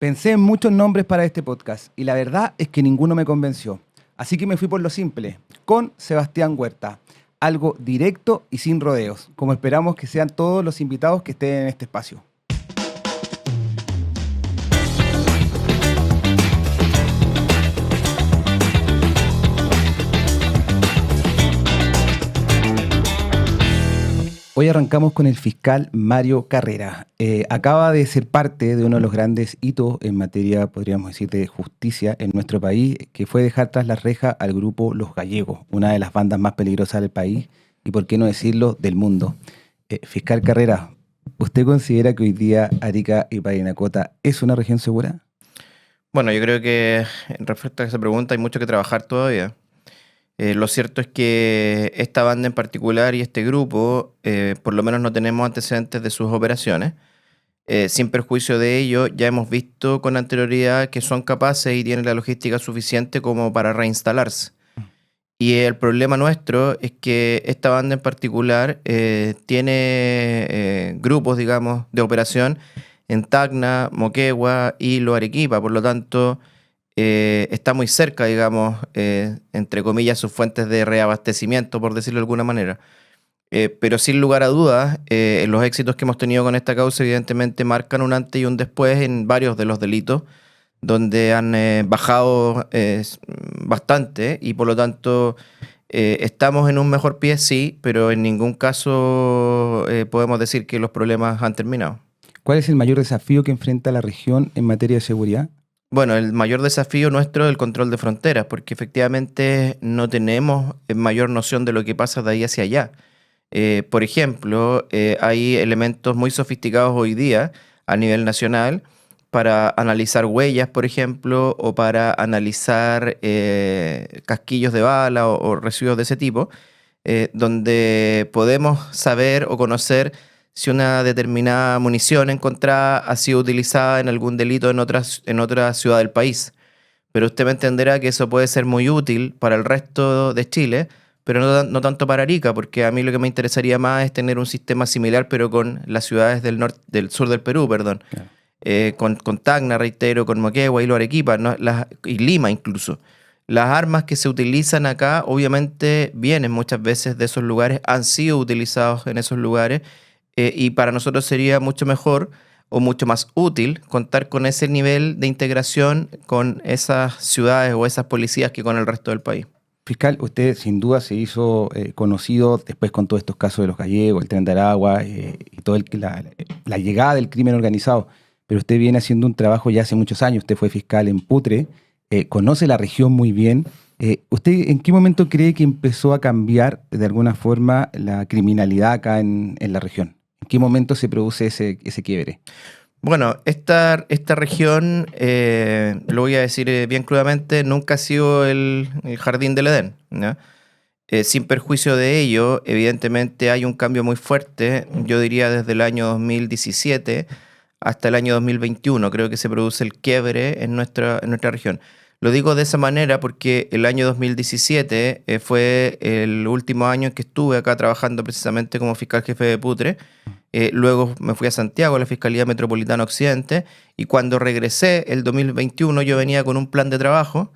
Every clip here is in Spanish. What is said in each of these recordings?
Pensé en muchos nombres para este podcast y la verdad es que ninguno me convenció. Así que me fui por lo simple, con Sebastián Huerta. Algo directo y sin rodeos, como esperamos que sean todos los invitados que estén en este espacio. Hoy arrancamos con el fiscal Mario Carrera. Acaba de ser parte de uno de los grandes hitos en materia, podríamos decir, de justicia en nuestro país, que fue dejar tras las rejas al grupo Los Gallegos, una de las bandas más peligrosas del país y, por qué no decirlo, del mundo. Fiscal Carrera, ¿usted considera que hoy día Arica y Parinacota es una región segura? Bueno, yo creo que respecto a esa pregunta hay mucho que trabajar todavía. Lo cierto es que esta banda en particular y este grupo, por lo menos no tenemos antecedentes de sus operaciones. Sin perjuicio de ello, ya hemos visto con anterioridad que son capaces y tienen la logística suficiente como para reinstalarse. Y el problema nuestro es que esta banda en particular tiene grupos, digamos, de operación en Tacna, Moquegua y Arequipa. Por lo tanto, está muy cerca, digamos, entre comillas, sus fuentes de reabastecimiento, por decirlo de alguna manera. Pero sin lugar a dudas, los éxitos que hemos tenido con esta causa evidentemente marcan un antes y un después en varios de los delitos, donde han bajado bastante y por lo tanto estamos en un mejor pie, sí, pero en ningún caso podemos decir que los problemas han terminado. ¿Cuál es el mayor desafío que enfrenta la región en materia de seguridad? Bueno, el mayor desafío nuestro es el control de fronteras, porque efectivamente no tenemos mayor noción de lo que pasa de ahí hacia allá. Por ejemplo, hay elementos muy sofisticados hoy día a nivel nacional para analizar huellas, por ejemplo, o para analizar casquillos de bala o residuos de ese tipo, donde podemos saber o conocer si una determinada munición encontrada ha sido utilizada en algún delito en otra ciudad del país. Pero usted me entenderá que eso puede ser muy útil para el resto de Chile, pero no tanto para Arica, porque a mí lo que me interesaría más es tener un sistema similar, pero con las ciudades del sur del Perú, perdón. Claro. Con Tacna, reitero, con Moquegua y Arequipa, ¿no? Y Lima incluso. Las armas que se utilizan acá obviamente vienen muchas veces de esos lugares, han sido utilizados en esos lugares, y para nosotros sería mucho mejor o mucho más útil contar con ese nivel de integración con esas ciudades o esas policías que con el resto del país. Fiscal, usted sin duda se hizo conocido después con todos estos casos de Los Gallegos, el Tren de Aragua y toda la llegada del crimen organizado, pero usted viene haciendo un trabajo ya hace muchos años, usted fue fiscal en Putre, conoce la región muy bien. ¿Usted en qué momento cree que empezó a cambiar de alguna forma la criminalidad acá en la región? ¿En qué momento se produce ese quiebre? Bueno, esta región, lo voy a decir bien crudamente, nunca ha sido el jardín del Edén, ¿no? Sin perjuicio de ello, evidentemente hay un cambio muy fuerte, yo diría desde el año 2017 hasta el año 2021, creo que se produce el quiebre en nuestra región. Lo digo de esa manera porque el año 2017 fue el último año en que estuve acá trabajando precisamente como fiscal jefe de Putre. Luego me fui a Santiago, a la Fiscalía Metropolitana Occidente, y cuando regresé el 2021 yo venía con un plan de trabajo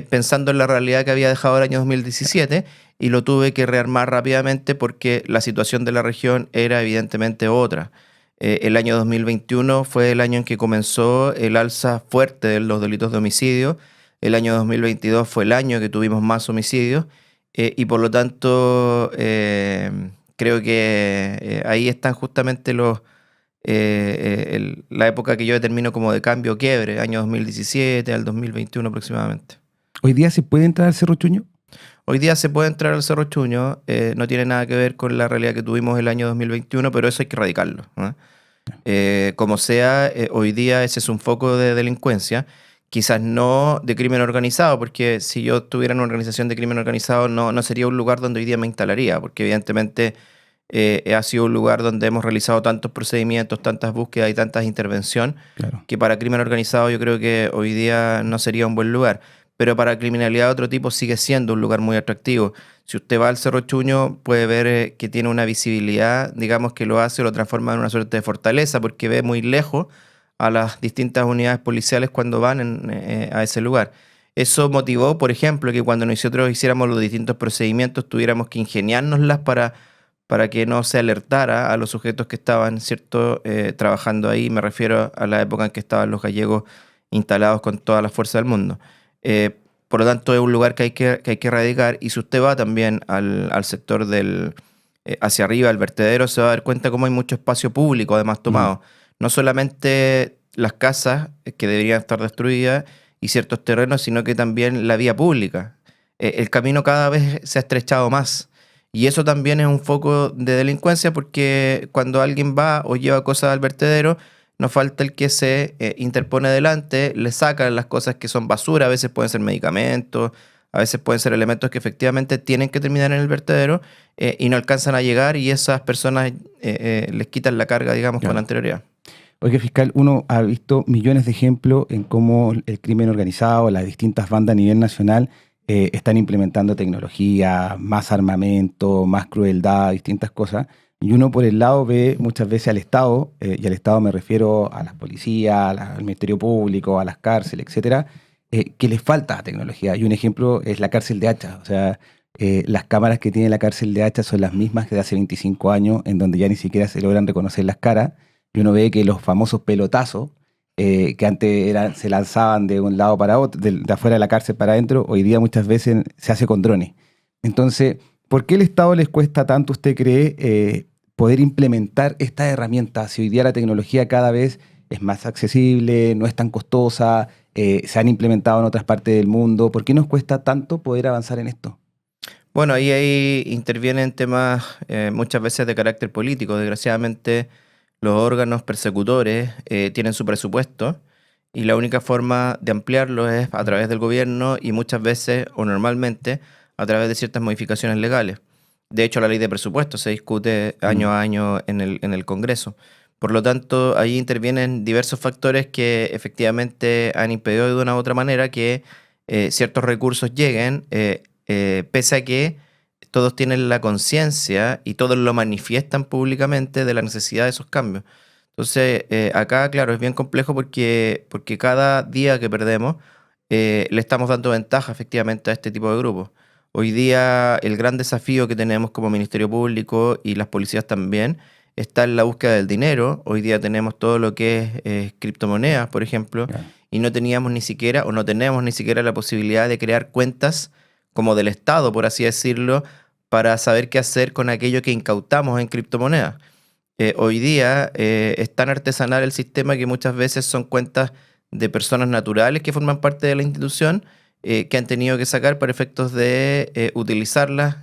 pensando en la realidad que había dejado el año 2017 y lo tuve que rearmar rápidamente porque la situación de la región era evidentemente otra. El año 2021 fue el año en que comenzó el alza fuerte de los delitos de homicidio. El año 2022 fue el año que tuvimos más homicidios y por lo tanto creo que ahí están justamente la época que yo determino como de cambio quiebre, año 2017 al 2021 aproximadamente. ¿Hoy día se puede entrar al Cerro Chuño? Hoy día se puede entrar al Cerro Chuño, no tiene nada que ver con la realidad que tuvimos el año 2021, pero eso hay que erradicarlo, ¿no? Como sea, hoy día ese es un foco de delincuencia, quizás no de crimen organizado, porque si yo tuviera una organización de crimen organizado no sería un lugar donde hoy día me instalaría, porque evidentemente ha sido un lugar donde hemos realizado tantos procedimientos, tantas búsquedas y tantas intervenciones, Claro. que para crimen organizado yo creo que hoy día no sería un buen lugar. Pero para criminalidad de otro tipo sigue siendo un lugar muy atractivo. Si usted va al Cerro Chuño puede ver que tiene una visibilidad, digamos que lo transforma en una suerte de fortaleza, porque ve muy lejos a las distintas unidades policiales cuando van a ese lugar. Eso motivó, por ejemplo, que cuando nosotros hiciéramos los distintos procedimientos tuviéramos que ingeniárnoslas para que no se alertara a los sujetos que estaban, ¿cierto?, trabajando ahí. Me refiero a la época en que estaban los gallegos instalados con toda la fuerza del mundo. Por lo tanto, es un lugar que hay que erradicar. Y si usted va también al sector hacia arriba, al vertedero, se va a dar cuenta cómo hay mucho espacio público además tomado. No solamente las casas que deberían estar destruidas y ciertos terrenos, sino que también la vía pública. El camino cada vez se ha estrechado más. Y eso también es un foco de delincuencia porque cuando alguien va o lleva cosas al vertedero, no falta el que se interpone delante, le sacan las cosas que son basura, a veces pueden ser medicamentos, a veces pueden ser elementos que efectivamente tienen que terminar en el vertedero y no alcanzan a llegar y esas personas les quitan la carga, digamos, Claro. con anterioridad. Oiga, fiscal, uno ha visto millones de ejemplos en cómo el crimen organizado, las distintas bandas a nivel nacional están implementando tecnología, más armamento, más crueldad, distintas cosas. Y uno por el lado ve muchas veces al Estado, y al Estado me refiero a las policías, al Ministerio Público, a las cárceles, etcétera, que les falta tecnología. Y un ejemplo es la cárcel de Hacha. O sea, las cámaras que tiene la cárcel de Hacha son las mismas que de hace 25 años, en donde ya ni siquiera se logran reconocer las caras. Y uno ve que los famosos pelotazos, que antes se lanzaban de un lado para otro, de afuera de la cárcel para adentro, hoy día muchas veces se hace con drones. Entonces, ¿por qué al Estado les cuesta tanto, usted cree, poder implementar estas herramientas? Si hoy día la tecnología cada vez es más accesible, no es tan costosa, se han implementado en otras partes del mundo, ¿por qué nos cuesta tanto poder avanzar en esto? Bueno, ahí intervienen temas muchas veces de carácter político. Desgraciadamente, los órganos persecutores tienen su presupuesto y la única forma de ampliarlo es a través del gobierno y muchas veces o normalmente a través de ciertas modificaciones legales. De hecho, la ley de presupuesto se discute año a año en el Congreso. Por lo tanto, ahí intervienen diversos factores que efectivamente han impedido de una u otra manera que ciertos recursos lleguen, pese a que todos tienen la conciencia y todos lo manifiestan públicamente de la necesidad de esos cambios. Entonces, acá, claro, es bien complejo porque cada día que perdemos le estamos dando ventaja efectivamente a este tipo de grupos. Hoy día el gran desafío que tenemos como Ministerio Público y las policías también está en la búsqueda del dinero. Hoy día tenemos todo lo que es criptomonedas, por ejemplo, Claro. y no teníamos ni siquiera o no tenemos ni siquiera la posibilidad de crear cuentas como del Estado, por así decirlo, para saber qué hacer con aquello que incautamos en criptomonedas. Hoy día es tan artesanal el sistema que muchas veces son cuentas de personas naturales que forman parte de la institución que han tenido que sacar para efectos de utilizarlas,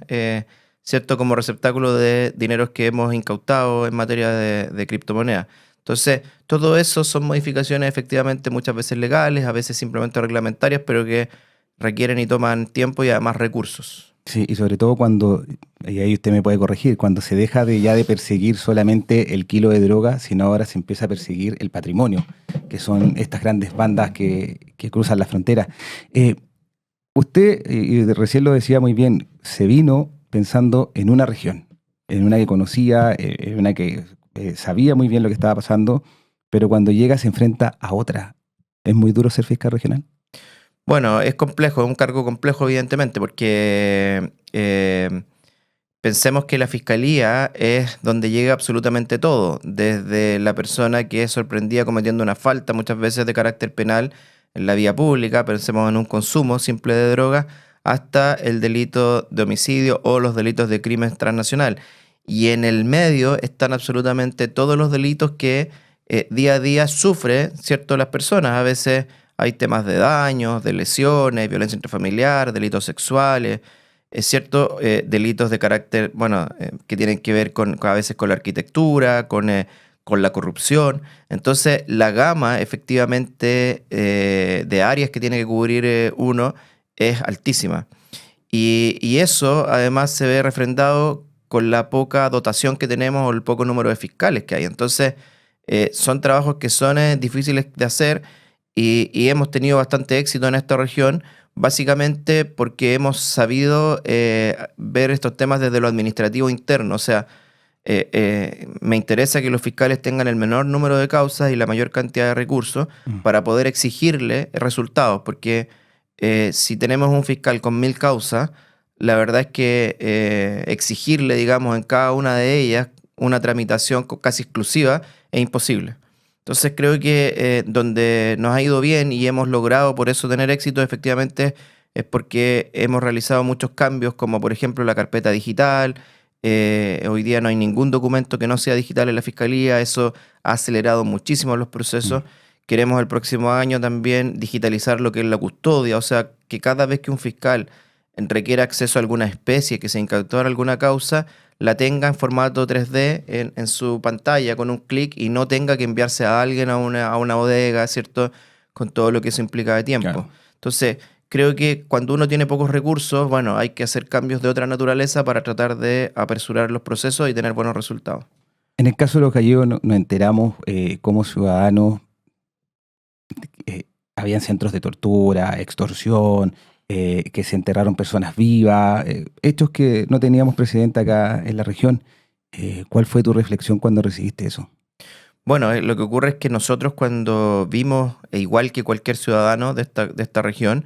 ¿cierto?, como receptáculo de dineros que hemos incautado en materia de criptomonedas. Entonces, todo eso son modificaciones efectivamente muchas veces legales, a veces simplemente reglamentarias, pero que requieren y toman tiempo y además recursos. Sí, y sobre todo cuando, y ahí usted me puede corregir, cuando se deja de perseguir solamente el kilo de droga, sino ahora se empieza a perseguir el patrimonio, que son estas grandes bandas que cruzan la frontera. Usted, y recién lo decía muy bien, se vino pensando en una región, en una que conocía, en una que sabía muy bien lo que estaba pasando, pero cuando llega se enfrenta a otra. ¿Es muy duro ser fiscal regional? Bueno, es complejo, es un cargo complejo evidentemente, porque pensemos que la fiscalía es donde llega absolutamente todo, desde la persona que es sorprendida cometiendo una falta, muchas veces de carácter penal en la vía pública, pensemos en un consumo simple de drogas, hasta el delito de homicidio o los delitos de crimen transnacional. Y en el medio están absolutamente todos los delitos que día a día sufren, ¿cierto?, las personas. A veces hay temas de daños, de lesiones, violencia intrafamiliar, delitos sexuales, es cierto, delitos de carácter, bueno, que tienen que ver a veces con la arquitectura, con la corrupción. Entonces, la gama efectivamente de áreas que tiene que cubrir uno es altísima. Y eso además se ve refrendado con la poca dotación que tenemos o el poco número de fiscales que hay. Entonces, son trabajos que son difíciles de hacer y hemos tenido bastante éxito en esta región, básicamente porque hemos sabido ver estos temas desde lo administrativo interno. O sea, me interesa que los fiscales tengan el menor número de causas y la mayor cantidad de recursos para poder exigirle resultados, porque si tenemos un fiscal con 1000 causas, la verdad es que exigirle, digamos, en cada una de ellas una tramitación casi exclusiva es imposible. Entonces creo que donde nos ha ido bien y hemos logrado por eso tener éxito, efectivamente, es porque hemos realizado muchos cambios, como por ejemplo la carpeta digital. Hoy día no hay ningún documento que no sea digital en la Fiscalía, eso ha acelerado muchísimo los procesos. Queremos el próximo año también digitalizar lo que es la custodia, o sea, que cada vez que un fiscal requiera acceso a alguna especie, que se incautó alguna causa, la tenga en formato 3D en su pantalla con un clic y no tenga que enviarse a alguien a una bodega, ¿cierto? Con todo lo que eso implica de tiempo. Claro. Entonces, creo que cuando uno tiene pocos recursos, bueno, hay que hacer cambios de otra naturaleza para tratar de apresurar los procesos y tener buenos resultados. En el caso de los gallegos nos enteramos como ciudadanos habían centros de tortura, extorsión, que se enterraron personas vivas, hechos que no teníamos precedente acá en la región. ¿Cuál fue tu reflexión cuando recibiste eso? Bueno, lo que ocurre es que nosotros cuando vimos, igual que cualquier ciudadano de esta región,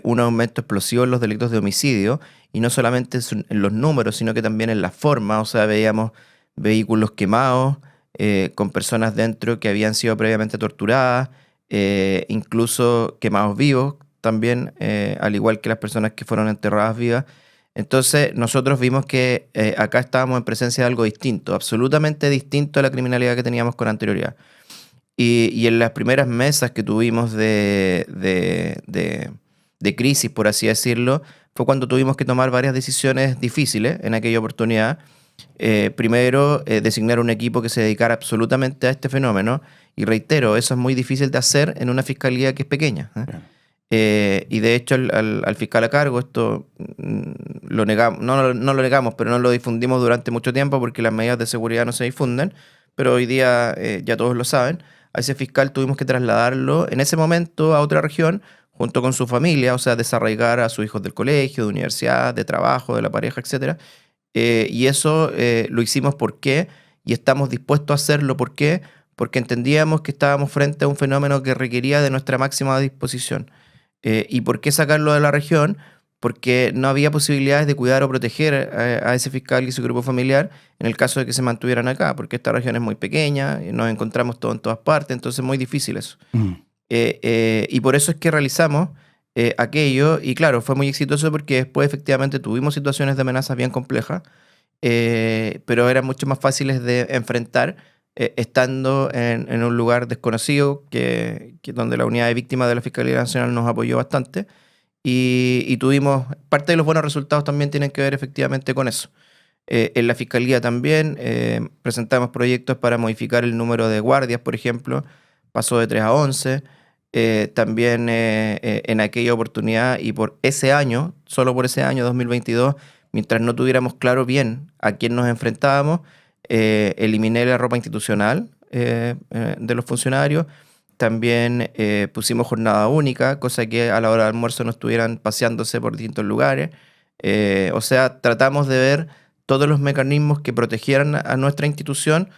un aumento explosivo en los delitos de homicidio, y no solamente en los números, sino que también en la forma, o sea, veíamos vehículos quemados, con personas dentro que habían sido previamente torturadas, incluso quemados vivos también, al igual que las personas que fueron enterradas vivas. Entonces nosotros vimos que acá estábamos en presencia de algo distinto, absolutamente distinto a la criminalidad que teníamos con anterioridad. Y en las primeras mesas que tuvimos de crisis, por así decirlo, fue cuando tuvimos que tomar varias decisiones difíciles en aquella oportunidad. Primero, designar un equipo que se dedicara absolutamente a este fenómeno. Y reitero, eso es muy difícil de hacer en una fiscalía que es pequeña. Claro. Y de hecho al fiscal a cargo, esto lo negamos, no lo negamos, pero no lo difundimos durante mucho tiempo porque las medidas de seguridad no se difunden, pero hoy día ya todos lo saben. A ese fiscal tuvimos que trasladarlo en ese momento a otra región junto con su familia, o sea, desarraigar a sus hijos del colegio, de universidad, de trabajo, de la pareja, etc. Y eso lo hicimos porque, y estamos dispuestos a hacerlo porque entendíamos que estábamos frente a un fenómeno que requería de nuestra máxima disposición. ¿Y por qué sacarlo de la región? Porque no había posibilidades de cuidar o proteger a ese fiscal y su grupo familiar en el caso de que se mantuvieran acá, porque esta región es muy pequeña, y nos encontramos todos en todas partes, entonces es muy difícil eso. Y por eso es que realizamos aquello, y claro, fue muy exitoso porque después efectivamente tuvimos situaciones de amenazas bien complejas, pero eran mucho más fáciles de enfrentar estando en un lugar desconocido, que donde la unidad de víctimas de la Fiscalía Nacional nos apoyó bastante, y tuvimos, parte de los buenos resultados también tienen que ver efectivamente con eso. En la Fiscalía también presentamos proyectos para modificar el número de guardias, por ejemplo, pasó de 3 a 11. También en aquella oportunidad y por ese año, solo por ese año 2022, mientras no tuviéramos claro bien a quién nos enfrentábamos, eliminé la ropa institucional de los funcionarios. También pusimos jornada única, cosa que a la hora del almuerzo no estuvieran paseándose por distintos lugares. O sea, tratamos de ver todos los mecanismos que protegieran a nuestra institución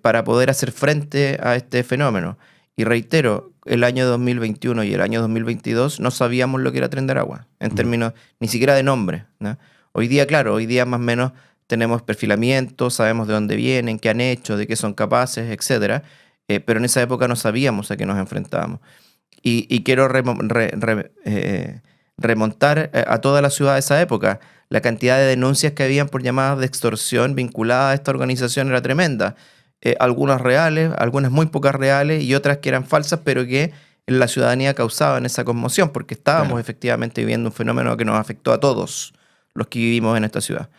para poder hacer frente a este fenómeno. Y reitero, el año 2021 y el año 2022 no sabíamos lo que era Tren de Aragua, en términos ni siquiera de nombre, ¿no? Hoy día, claro, hoy día más o menos tenemos perfilamiento, sabemos de dónde vienen, qué han hecho, de qué son capaces, etc. Pero en esa época no sabíamos a qué nos enfrentábamos. Y quiero remontar a toda la ciudad de esa época. La cantidad de denuncias que habían por llamadas de extorsión vinculadas a esta organización era tremenda. Algunas reales, algunas muy pocas reales y otras que eran falsas, pero que en la ciudadanía causaban esa conmoción, porque estábamos efectivamente viviendo un fenómeno que nos afectó a todos los que vivimos en esta ciudad.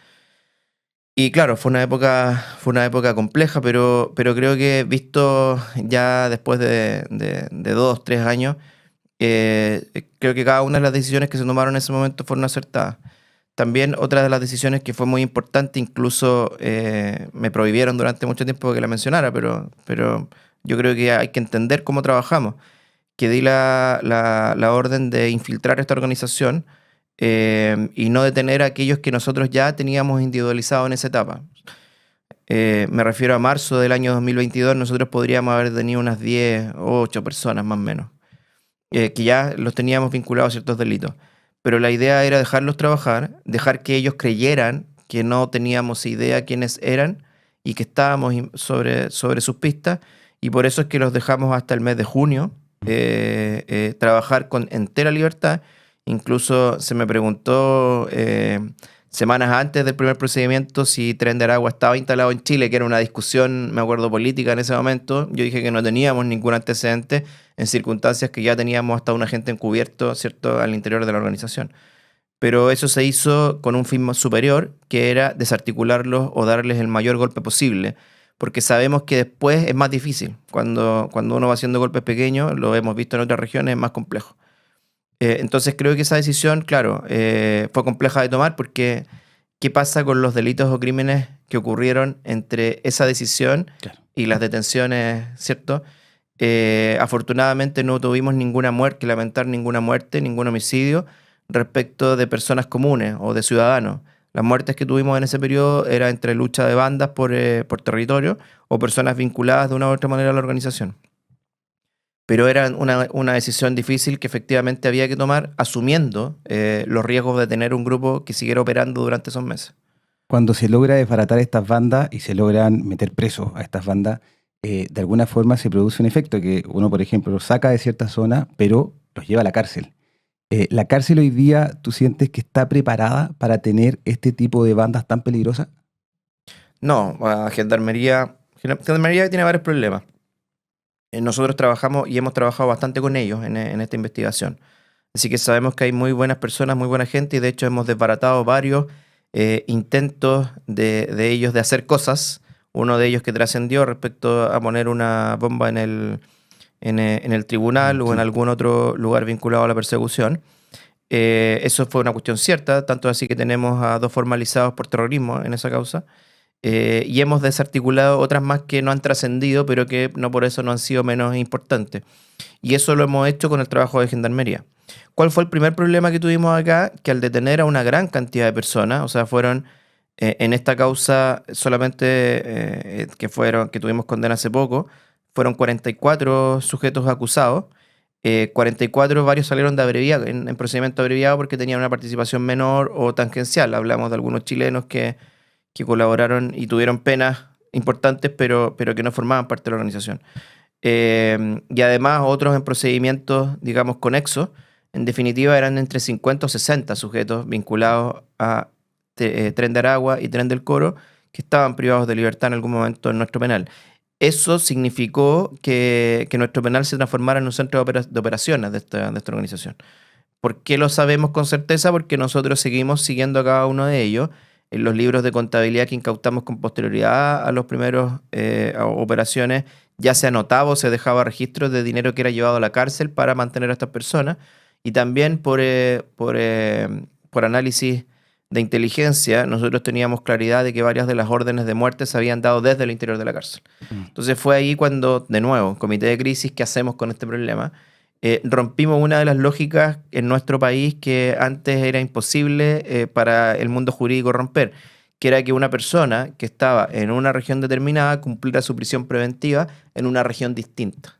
Y claro, fue una época compleja, pero creo que visto ya después de 2, 3 años, creo que cada una de las decisiones que se tomaron en ese momento fueron acertadas. También otra de las decisiones que fue muy importante, incluso me prohibieron durante mucho tiempo que la mencionara, pero yo creo que hay que entender cómo trabajamos. Que di la orden de infiltrar esta organización y no detener a aquellos que nosotros ya teníamos individualizados en esa etapa. me refiero a marzo del año 2022, nosotros podríamos haber tenido unas 10 o 8 personas más o menos, que ya los teníamos vinculados a ciertos delitos. Pero la idea era dejarlos trabajar, dejar que ellos creyeran que no teníamos idea quiénes eran y que estábamos sobre sus pistas, y por eso es que los dejamos hasta el mes de junio trabajar con entera libertad. Incluso se me preguntó semanas antes del primer procedimiento si Tren de Aragua estaba instalado en Chile, que era una discusión, me acuerdo, política en ese momento. Yo dije que no teníamos ningún antecedente en circunstancias que ya teníamos hasta un agente encubierto, ¿cierto?, al interior de la organización. Pero eso se hizo con un fin superior, que era desarticularlos o darles el mayor golpe posible, porque sabemos que después es más difícil. Cuando uno va haciendo golpes pequeños, lo hemos visto en otras regiones, es más complejo. Entonces creo que esa decisión, claro, fue compleja de tomar, porque ¿qué pasa con los delitos o crímenes que ocurrieron entre esa decisión y las detenciones, ¿cierto? Afortunadamente no tuvimos ninguna muerte, que lamentar ninguna muerte, ningún homicidio respecto de personas comunes o de ciudadanos. Las muertes que tuvimos en ese periodo eran entre lucha de bandas por territorio o personas vinculadas de una u otra manera a la organización. Pero era una decisión difícil que efectivamente había que tomar, asumiendo los riesgos de tener un grupo que siguiera operando durante esos meses. Cuando se logra desbaratar estas bandas y se logran meter presos a estas bandas, de alguna forma se produce un efecto que uno, por ejemplo, los saca de cierta zona, pero los lleva a la cárcel. ¿La cárcel hoy día tú sientes que está preparada para tener este tipo de bandas tan peligrosas? No, Gendarmería tiene varios problemas. Nosotros trabajamos y hemos trabajado bastante con ellos en esta investigación. Así que sabemos que hay muy buenas personas, muy buena gente, y de hecho hemos desbaratado varios intentos de ellos de hacer cosas. Uno de ellos que trascendió respecto a poner una bomba en el tribunal o en algún otro lugar vinculado a la persecución. Eso fue una cuestión cierta, tanto así que tenemos a 2 formalizados por terrorismo en esa causa. Y hemos desarticulado otras más que no han trascendido, pero que no por eso no han sido menos importantes. Y eso lo hemos hecho con el trabajo de Gendarmería. ¿Cuál fue el primer problema que tuvimos acá? Que al detener a una gran cantidad de personas, o sea, fueron en esta causa solamente que tuvimos condena hace poco, fueron 44 sujetos acusados. 44, varios salieron de abreviado, en procedimiento abreviado, porque tenían una participación menor o tangencial. Hablamos de algunos chilenos que colaboraron y tuvieron penas importantes, pero que no formaban parte de la organización. Y además otros en procedimientos, digamos, conexos. En definitiva, eran entre 50 o 60 sujetos vinculados a Tren de Aragua y Tren del Coro, que estaban privados de libertad en algún momento en nuestro penal. Eso significó que nuestro penal se transformara en un centro de operaciones de esta organización. ¿Por qué lo sabemos con certeza? Porque nosotros seguimos siguiendo a cada uno de ellos. En los libros de contabilidad que incautamos con posterioridad a los primeros operaciones, ya se anotaba o se dejaba registros de dinero que era llevado a la cárcel para mantener a estas personas. Y también por análisis de inteligencia, nosotros teníamos claridad de que varias de las órdenes de muerte se habían dado desde el interior de la cárcel. Entonces fue ahí cuando, de nuevo, comité de crisis, ¿qué hacemos con este problema? Rompimos una de las lógicas en nuestro país que antes era imposible para el mundo jurídico romper, que era que una persona que estaba en una región determinada cumpliera su prisión preventiva en una región distinta.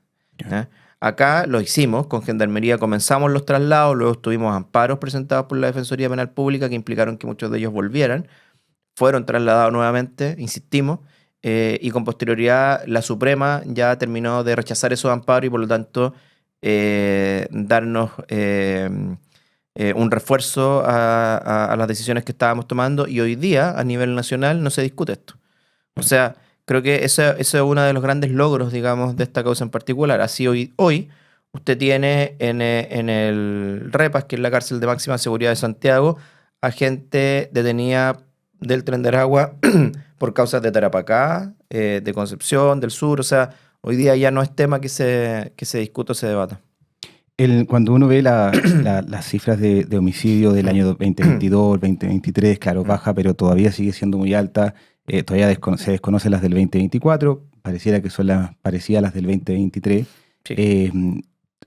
Acá lo hicimos, con Gendarmería comenzamos los traslados, luego tuvimos amparos presentados por la Defensoría Penal Pública que implicaron que muchos de ellos volvieran, fueron trasladados nuevamente, insistimos, y con posterioridad la Suprema ya terminó de rechazar esos amparos y por lo tanto darnos un refuerzo a las decisiones que estábamos tomando, y hoy día a nivel nacional no se discute esto. O sea, creo que eso es uno de los grandes logros, digamos, de esta causa en particular. Así hoy usted tiene en el REPAS, que es la cárcel de máxima seguridad de Santiago, a gente detenida del Tren de Aragua por causas de Tarapacá, de Concepción, del sur. O sea, hoy día ya no es tema que se discuta o se debata. Cuando uno ve las cifras de homicidio del año 2022, 2023, claro, baja, pero todavía sigue siendo muy alta. Todavía se desconocen las del 2024, pareciera que son las parecidas a las del 2023. Sí.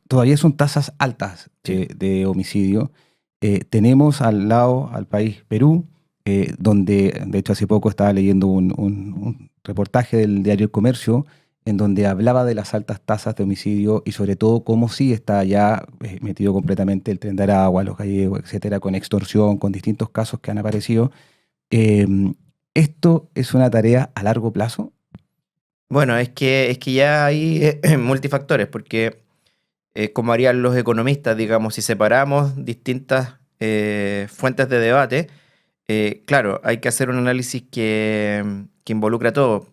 Todavía son tasas altas de homicidio. Tenemos al lado al país Perú, donde, de hecho, hace poco estaba leyendo un reportaje del diario El Comercio, en donde hablaba de las altas tasas de homicidio y sobre todo cómo sí está ya metido completamente el Tren de Aragua, los gallegos, etcétera, con extorsión, con distintos casos que han aparecido. Eh, ¿Esto es una tarea a largo plazo? Bueno, es que ya hay multifactores, porque como harían los economistas, digamos, si separamos distintas fuentes de debate, claro, hay que hacer un análisis que involucra todo.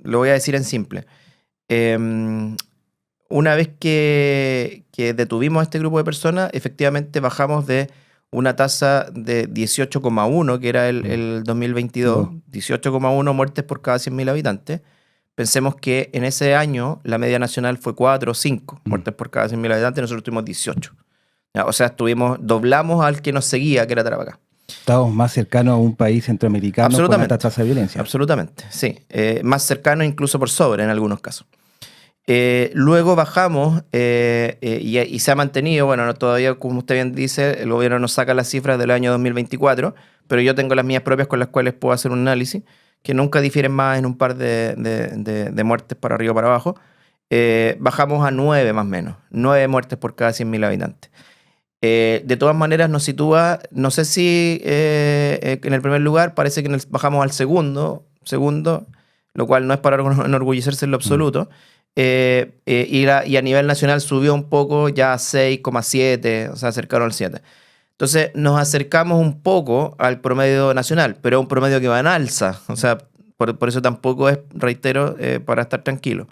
Lo voy a decir en simple. Em, una vez que detuvimos a este grupo de personas, efectivamente bajamos de una tasa de 18,1, que era el 2022, 18,1 muertes por cada 100.000 habitantes. Pensemos que en ese año la media nacional fue 4 o 5 muertes por cada 100.000 habitantes, nosotros tuvimos 18. Ya, o sea, doblamos al que nos seguía, que era Tarapacá. Estamos más cercanos a un país centroamericano con alta Absolutamente, tasa de violencia. absolutamente, sí. Más cercano incluso por sobre en algunos casos. Luego bajamos y se ha mantenido, bueno, todavía, como usted bien dice, el gobierno nos saca las cifras del año 2024, pero yo tengo las mías propias con las cuales puedo hacer un análisis, que nunca difieren más en un par de muertes para arriba o para abajo. Bajamos a 9 más o menos, 9 muertes por cada 100.000 habitantes. De todas maneras nos sitúa, no sé si en el primer lugar, parece que bajamos al segundo, lo cual no es para enorgullecerse en lo absoluto. Y a nivel nacional subió un poco ya a 6,7, o sea, acercaron al 7. Entonces nos acercamos un poco al promedio nacional, pero es un promedio que va en alza, o sea, por eso tampoco es, reitero, para estar tranquilo.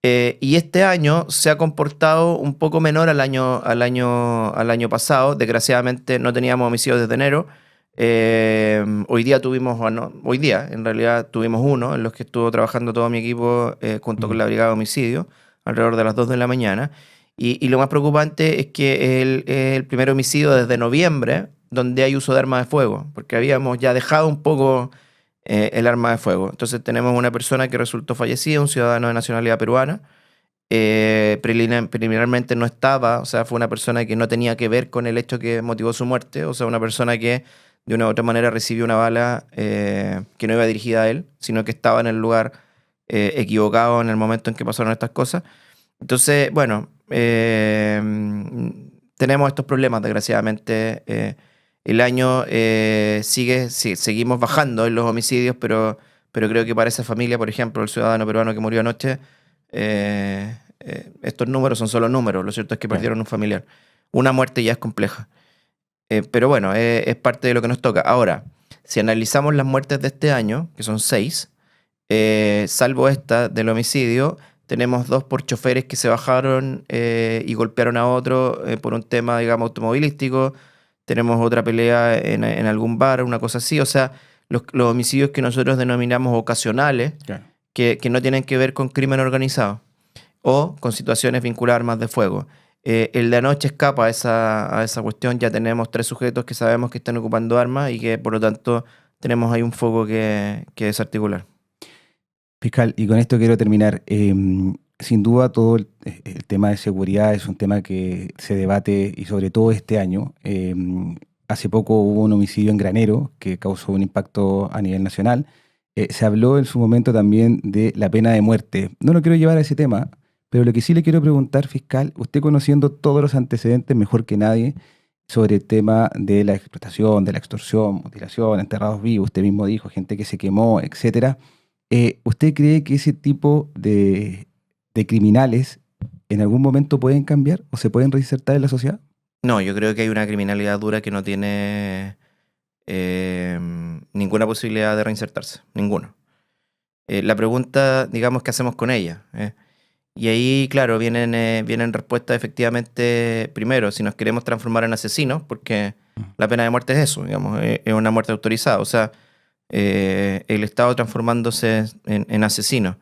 Y este año se ha comportado un poco menor al año pasado. Desgraciadamente no teníamos homicidios desde enero. Hoy día hoy día en realidad tuvimos uno en los que estuvo trabajando todo mi equipo junto con la brigada de homicidio alrededor de las 2 de la mañana. Y lo más preocupante es que es el primer homicidio desde noviembre donde hay uso de arma de fuego, porque habíamos ya dejado un poco el arma de fuego. Entonces tenemos una persona que resultó fallecida, un ciudadano de nacionalidad peruana. Preliminarmente no estaba, o sea, fue una persona que no tenía que ver con el hecho que motivó su muerte, o sea, una persona que de una u otra manera recibió una bala que no iba dirigida a él, sino que estaba en el lugar equivocado en el momento en que pasaron estas cosas. Entonces, bueno, tenemos estos problemas, desgraciadamente. El año seguimos bajando en los homicidios, pero creo que para esa familia, por ejemplo, el ciudadano peruano que murió anoche, estos números son solo números. Lo cierto es que perdieron un familiar. Una muerte ya es compleja. Pero bueno, es parte de lo que nos toca. Ahora, si analizamos las muertes de este año, que son 6, salvo esta del homicidio, tenemos 2 por choferes que se bajaron y golpearon a otro por un tema, digamos, automovilístico. Tenemos otra pelea en algún bar, una cosa así. O sea, los homicidios que nosotros denominamos ocasionales, Claro. que no tienen que ver con crimen organizado o con situaciones vinculadas a armas de fuego. El de anoche escapa a esa cuestión. Ya tenemos 3 sujetos que sabemos que están ocupando armas y que, por lo tanto, tenemos ahí un foco que desarticular. Fiscal, y con esto quiero terminar. Sin duda todo el tema de seguridad es un tema que se debate y sobre todo este año. Hace poco hubo un homicidio en Granero que causó un impacto a nivel nacional. Se habló en su momento también de la pena de muerte. No lo quiero llevar a ese tema, pero lo que sí le quiero preguntar, fiscal, usted conociendo todos los antecedentes mejor que nadie sobre el tema de la explotación, de la extorsión, mutilación, enterrados vivos, usted mismo dijo, gente que se quemó, etcétera. ¿Usted cree que ese tipo de criminales en algún momento pueden cambiar o se pueden reinsertar en la sociedad? No, yo creo que hay una criminalidad dura que no tiene ninguna posibilidad de reinsertarse, ninguna. La pregunta, digamos, ¿qué hacemos con ella? Y ahí, claro, vienen respuestas efectivamente, primero, si nos queremos transformar en asesinos, porque la pena de muerte es eso, digamos, es una muerte autorizada, o sea, el Estado transformándose en asesino.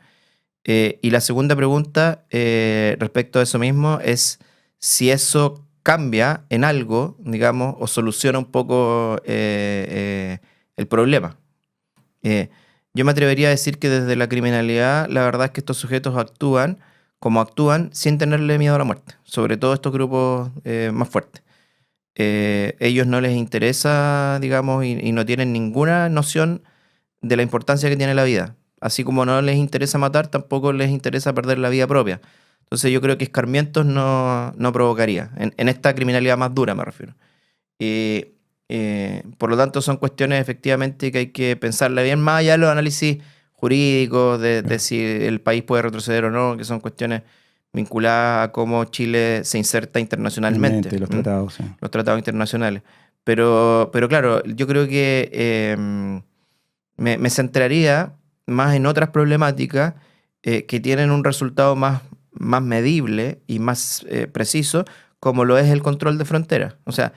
Y la segunda pregunta respecto a eso mismo es si eso cambia en algo, digamos, o soluciona un poco el problema. Yo me atrevería a decir que desde la criminalidad, la verdad es que estos sujetos actúan como actúan sin tenerle miedo a la muerte, sobre todo estos grupos más fuertes. ellos no les interesa, digamos, y no tienen ninguna noción de la importancia que tiene la vida. Así como no les interesa matar, tampoco les interesa perder la vida propia. Entonces yo creo que escarmientos no provocaría, en esta criminalidad más dura me refiero. Y, por lo tanto son cuestiones efectivamente que hay que pensarle bien, más allá de los análisis jurídicos, de si el país puede retroceder o no, que son cuestiones vinculadas a cómo Chile se inserta internacionalmente. Los tratados, sí. Los tratados internacionales. Pero claro, yo creo que me centraría más en otras problemáticas que tienen un resultado más medible y más preciso, como lo es el control de fronteras. O sea,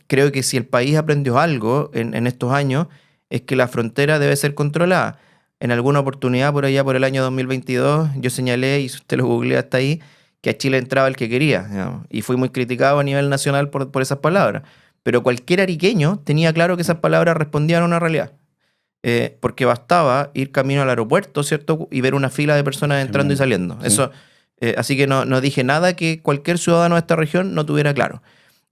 creo que si el país aprendió algo en estos años, es que la frontera debe ser controlada. En alguna oportunidad por allá por el año 2022 yo señalé, y si usted lo googlea hasta ahí, que a Chile entraba el que quería, digamos, y fui muy criticado a nivel nacional por esas palabras. Pero cualquier ariqueño tenía claro que esas palabras respondían a una realidad. Porque bastaba ir camino al aeropuerto, ¿cierto? Y ver una fila de personas entrando y saliendo. Sí. Eso, así que no dije nada que cualquier ciudadano de esta región no tuviera claro.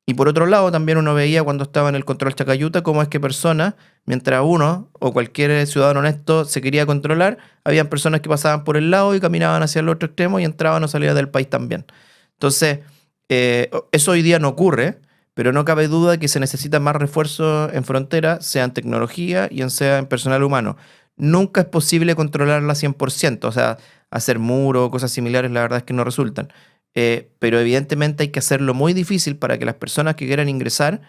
Y por otro lado, también uno veía cuando estaba en el control Chacayuta cómo es que personas, mientras uno o cualquier ciudadano honesto se quería controlar, habían personas que pasaban por el lado y caminaban hacia el otro extremo y entraban o salían del país también. Entonces, eso hoy día no ocurre, pero no cabe duda que se necesita más refuerzo en frontera, sea en tecnología y sea en personal humano. Nunca es posible controlarla 100%, o sea, hacer muros o cosas similares, la verdad es que no resultan. Pero evidentemente hay que hacerlo muy difícil para que las personas que quieran ingresar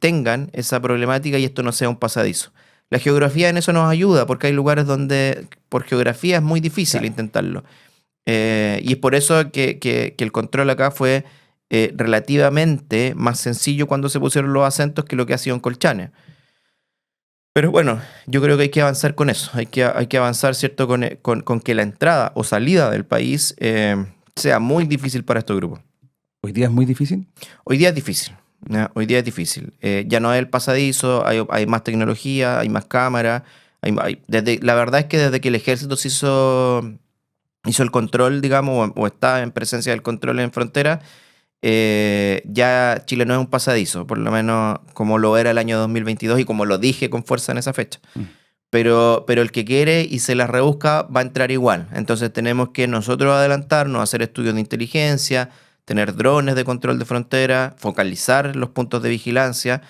tengan esa problemática y esto no sea un pasadizo. La geografía en eso nos ayuda porque hay lugares donde por geografía es muy difícil intentarlo. Y es por eso que el control acá fue relativamente más sencillo cuando se pusieron los acentos que lo que ha sido en Colchane. Pero bueno, yo creo que hay que avanzar con eso. Hay que avanzar, ¿cierto?, con que la entrada o salida del país sea muy difícil para estos grupos. ¿Hoy día es muy difícil? Hoy día es difícil. ¿Ya? Hoy día es difícil. Ya no es el pasadizo, hay más tecnología, hay más cámaras. La verdad es que desde que el ejército se hizo el control, digamos, o está en presencia del control en frontera, ya Chile no es un pasadizo, por lo menos como lo era el año 2022 y como lo dije con fuerza en esa fecha. Pero el que quiere y se las rebusca va a entrar igual. Entonces tenemos que nosotros adelantarnos, hacer estudios de inteligencia, tener drones de control de frontera, focalizar los puntos de vigilancia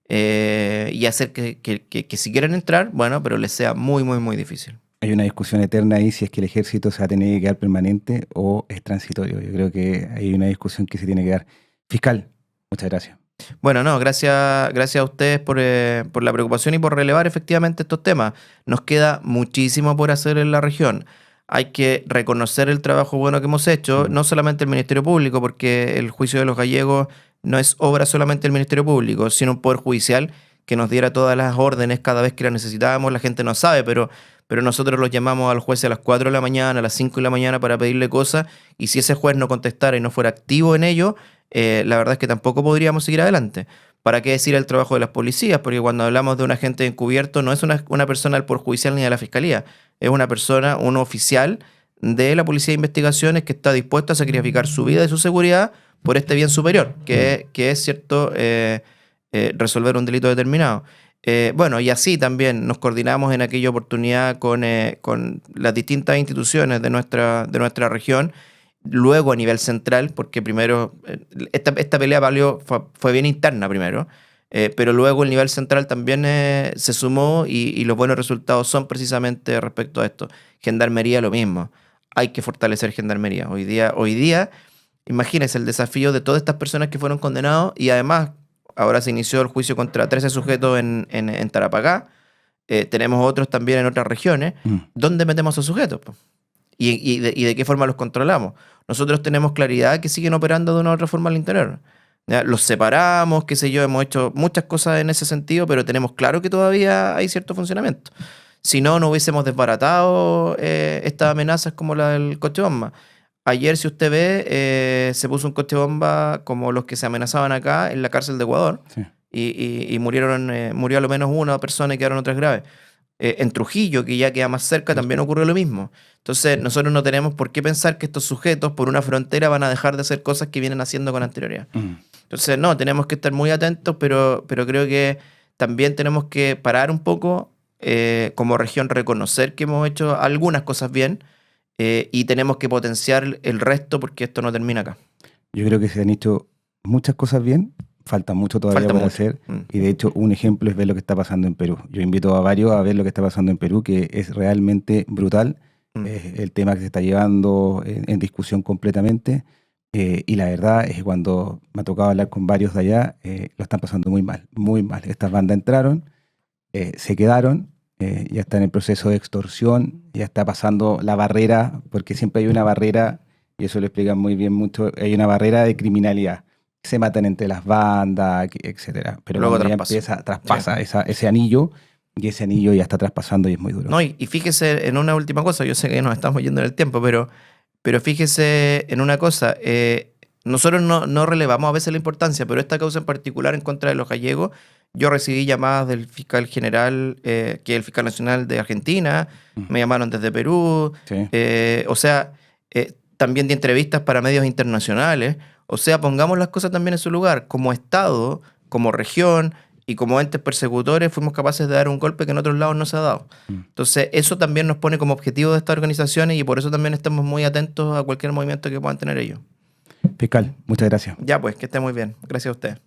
y hacer que si quieren entrar, bueno, pero les sea muy, muy, muy difícil. Hay una discusión eterna ahí si es que el ejército se va a tener que quedar permanente o es transitorio. Yo creo que hay una discusión que se tiene que dar. Fiscal, muchas gracias. Bueno, no, gracias a ustedes por la preocupación y por relevar efectivamente estos temas. Nos queda muchísimo por hacer en la región. Hay que reconocer el trabajo bueno que hemos hecho, no solamente el Ministerio Público, porque el juicio de los gallegos no es obra solamente del Ministerio Público, sino un poder judicial que nos diera todas las órdenes cada vez que las necesitábamos. La gente no sabe, pero nosotros los llamamos al juez a las 4 de la mañana, a las 5 de la mañana para pedirle cosas, y si ese juez no contestara y no fuera activo en ello, la verdad es que tampoco podríamos seguir adelante. ¿Para qué decir el trabajo de las policías? Porque cuando hablamos de un agente encubierto no es una persona del Poder Judicial ni de la Fiscalía, es una persona, un oficial de la Policía de Investigaciones que está dispuesto a sacrificar su vida y su seguridad por este bien superior, que es cierto, resolver un delito determinado. Bueno, y así también nos coordinamos en aquella oportunidad con las distintas instituciones de nuestra región, luego a nivel central, porque primero, esta pelea fue bien interna primero, pero luego el nivel central también se sumó y los buenos resultados son precisamente respecto a esto. Gendarmería lo mismo, hay que fortalecer Gendarmería. Hoy día, imagínense el desafío de todas estas personas que fueron condenados y además ahora se inició el juicio contra 13 sujetos en Tarapacá. Tenemos otros también en otras regiones. ¿Dónde metemos a esos sujetos? ¿Y de qué forma los controlamos? Nosotros tenemos claridad que siguen operando de una u otra forma al interior. ¿Ya? Los separamos, qué sé yo, hemos hecho muchas cosas en ese sentido, pero tenemos claro que todavía hay cierto funcionamiento. Si no, no hubiésemos desbaratado estas amenazas como la del coche bomba. Ayer, si usted ve, se puso un coche bomba como los que se amenazaban acá en la cárcel de Ecuador. Sí. Y murió a lo menos una persona y quedaron otras graves. En Trujillo, que ya queda más cerca, también ocurrió lo mismo. Entonces, nosotros no tenemos por qué pensar que estos sujetos por una frontera van a dejar de hacer cosas que vienen haciendo con anterioridad. Entonces, no, tenemos que estar muy atentos, pero creo que también tenemos que parar un poco, como región, reconocer que hemos hecho algunas cosas bien, y tenemos que potenciar el resto porque esto no termina acá. Yo creo que se han hecho muchas cosas bien, falta mucho todavía Falta por mucho. hacer, y de hecho un ejemplo es ver lo que está pasando en Perú. Yo invito a varios a ver lo que está pasando en Perú, que es realmente brutal, el tema que se está llevando en discusión completamente, y la verdad es que cuando me ha tocado hablar con varios de allá, lo están pasando muy mal, muy mal. Estas bandas entraron, se quedaron, ya está en el proceso de extorsión, ya está pasando la barrera, porque siempre hay una barrera, y eso lo explican muy bien mucho, hay una barrera de criminalidad. Se matan entre las bandas, etcétera. Pero Luego cuando ya traspaso. empieza, traspasa ese anillo, y ese anillo ya está traspasando y es muy duro. No, y fíjese en una última cosa, yo sé que nos estamos yendo en el tiempo, pero fíjese en una cosa, nosotros no relevamos a veces la importancia, pero esta causa en particular en contra de los gallegos, yo recibí llamadas del fiscal general, que es el fiscal nacional de Argentina, me llamaron desde Perú, Sí. o sea, también di entrevistas para medios internacionales, o sea, pongamos las cosas también en su lugar, como Estado, como región y como entes persecutores fuimos capaces de dar un golpe que en otros lados no se ha dado. Entonces, eso también nos pone como objetivo de estas organizaciones y por eso también estamos muy atentos a cualquier movimiento que puedan tener ellos. Fiscal, muchas gracias. Ya, pues, que esté muy bien. Gracias a usted.